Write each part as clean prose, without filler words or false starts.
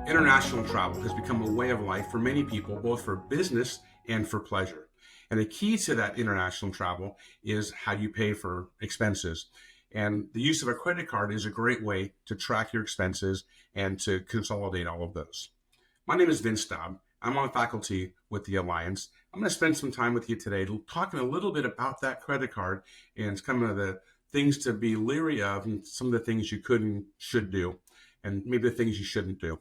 International travel has become a way of life for many people, both for business and for pleasure. And the key to that international travel is how you pay for expenses. And the use of a credit card is a great way to track your expenses and to consolidate all of those. My name is Vince Staub. I'm on faculty with the Alliance. I'm going to spend some time with you today talking a little bit about that credit card and some of the things to be leery of and some of the things you could and should do, and maybe the things you shouldn't do.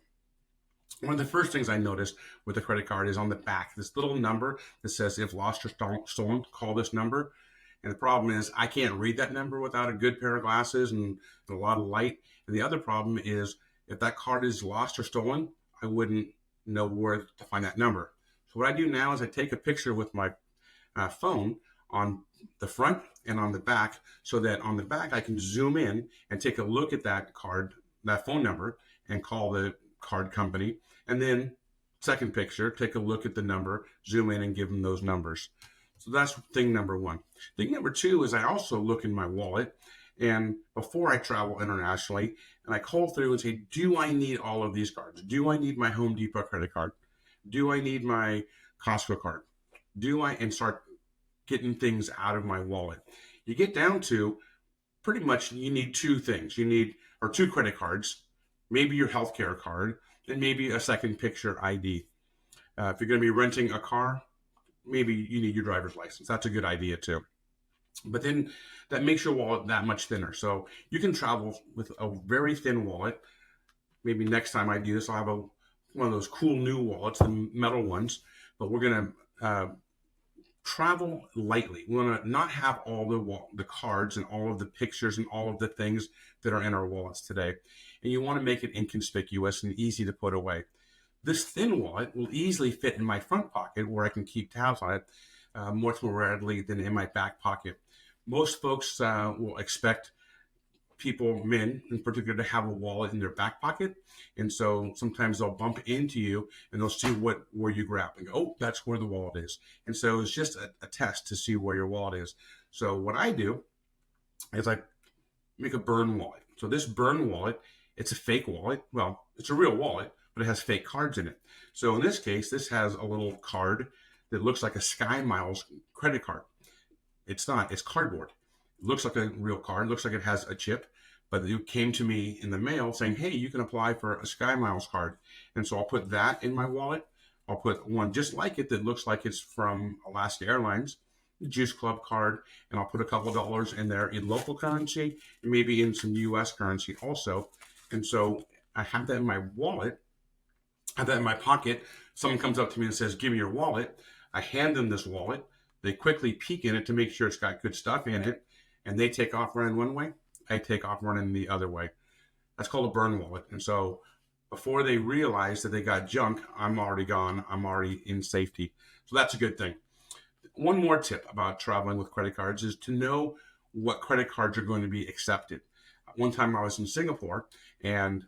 One of the first things I noticed with the credit card is on the back, this little number that says, if lost or stolen, call this number. And the problem is I can't read that number without a good pair of glasses and a lot of light. And the other problem is if that card is lost or stolen, I wouldn't know where to find that number. So what I do now is I take a picture with my phone on the front and on the back, so that on the back I can zoom in and take a look at that card, that phone number, and call the card company. And then second picture, take a look at the number, zoom in and give them those numbers. So that's thing number one. Thing number two is I also look in my wallet, and before I travel internationally, and I call through and say, do I need all of these cards? Do I need my Home Depot credit card? Do I need my Costco card? And start getting things out of my wallet. You get down to pretty much you need two things. You need, or two credit cards, maybe your healthcare card, and maybe a second picture ID. If you're going to be renting a car, maybe you need your driver's license. That's a good idea too. But then that makes your wallet that much thinner. So you can travel with a very thin wallet. Maybe next time I do this, I'll have one of those cool new wallets, the metal ones. But we're going to travel lightly. We want to not have all the cards and all of the pictures and all of the things that are in our wallets today. And you want to make it inconspicuous and easy to put away. This thin wallet will easily fit in my front pocket where I can keep tabs on it much more readily than in my back pocket. Most folks will expect men in particular to have a wallet in their back pocket. And so sometimes they'll bump into you and they'll see where you grab and go, oh, that's where the wallet is. And so it's just a test to see where your wallet is. So what I do is I make a burn wallet. So this burn wallet, it's a fake wallet. Well, it's a real wallet, but it has fake cards in it. So in this case, this has a little card that looks like a Sky Miles credit card. It's not, it's cardboard. It looks like a real card, looks like it has a chip, but it came to me in the mail saying, hey, you can apply for a Sky Miles card. And so I'll put that in my wallet. I'll put one just like it that looks like it's from Alaska Airlines, the Juice Club card, and I'll put a couple dollars in there in local currency and maybe in some US currency also. And so I have that in my wallet, I have that in my pocket. Someone comes up to me and says, give me your wallet. I hand them this wallet. They quickly peek in it to make sure it's got good stuff in it. And they take off running one way. I take off running the other way. That's called a burn wallet. And so before they realize that they got junk, I'm already gone. I'm already in safety. So that's a good thing. One more tip about traveling with credit cards is to know what credit cards are going to be accepted. One time I was in Singapore, and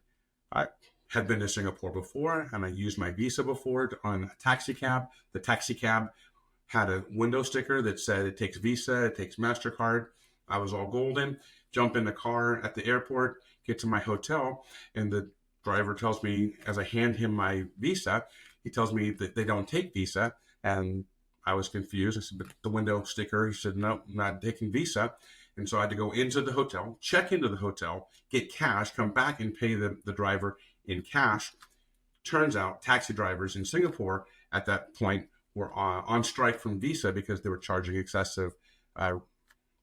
I had been to Singapore before, and I used my Visa before on a taxi cab. The taxi cab had a window sticker that said it takes Visa, it takes MasterCard. I was all golden, jump in the car at the airport, get to my hotel, and the driver tells me, as I hand him my Visa, he tells me that they don't take Visa. And I was confused. I said, but the window sticker, he said, no, I'm not taking Visa. And so I had to go into the hotel, check into the hotel, get cash, come back and pay the driver in cash. Turns out taxi drivers in Singapore at that point were on strike from Visa because they were charging excessive,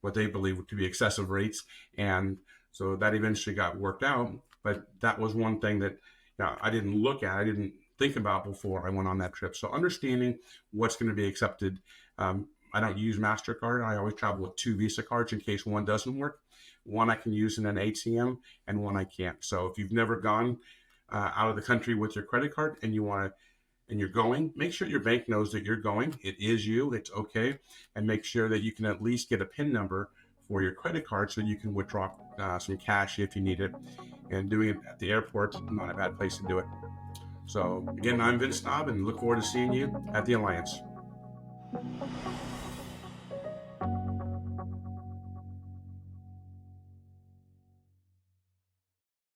what they believed to be excessive rates. And so that eventually got worked out. But that was one thing that I didn't look at, I didn't think about before I went on that trip. So understanding what's going to be accepted. I don't use MasterCard. I always travel with two Visa cards in case one doesn't work. One I can use in an ATM and one I can't. So if you've never gone out of the country with your credit card and you're going, make sure your bank knows that you're going. It is you, it's okay. And make sure that you can at least get a PIN number for your credit card so you can withdraw some cash if you need it. And doing it at the airport is not a bad place to do it. So again, I'm Vince Staub and look forward to seeing you at the Alliance.